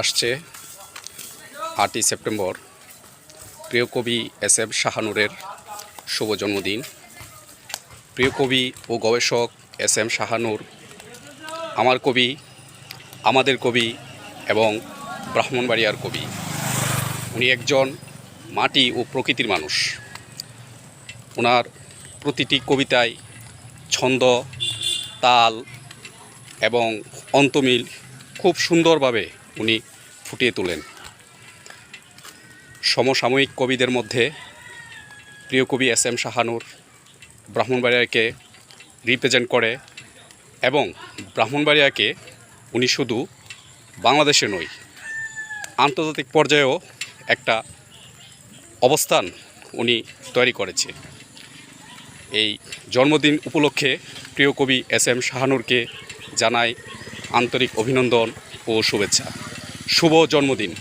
আসছে 8ই সেপ্টেম্বর প্রিয় কবি এস.এম. শাহানূরের শুভ জন্মদিন। প্রিয় কবি ও গবেষক এস.এম. শাহানূর আমার কবি, আমাদের কবি এবং ব্রাহ্মণবাড়িয়ার কবি। উনি একজন মাটি ও প্রকৃতির মানুষ। ওনার প্রতিটি কবিতায় ছন্দ, তাল এবং অন্তমিল খুব সুন্দরভাবে উনি ফুটিয়ে তোলেন। সমসাময়িক কবিদের মধ্যে প্রিয় কবি এস.এম. শাহানূর ব্রাহ্মণবাড়িয়াকে রিপ্রেজেন্ট করে এবং ব্রাহ্মণবাড়িয়াকে উনি শুধু বাংলাদেশে নয়, আন্তর্জাতিক পর্যায়েও একটা অবস্থান উনি তৈরি করেছে। এই জন্মদিন উপলক্ষে প্রিয় কবি এস.এম. শাহানূরকে জানাই আন্তরিক অভিনন্দন ও শুভেচ্ছা। শুভ জন্মদিন।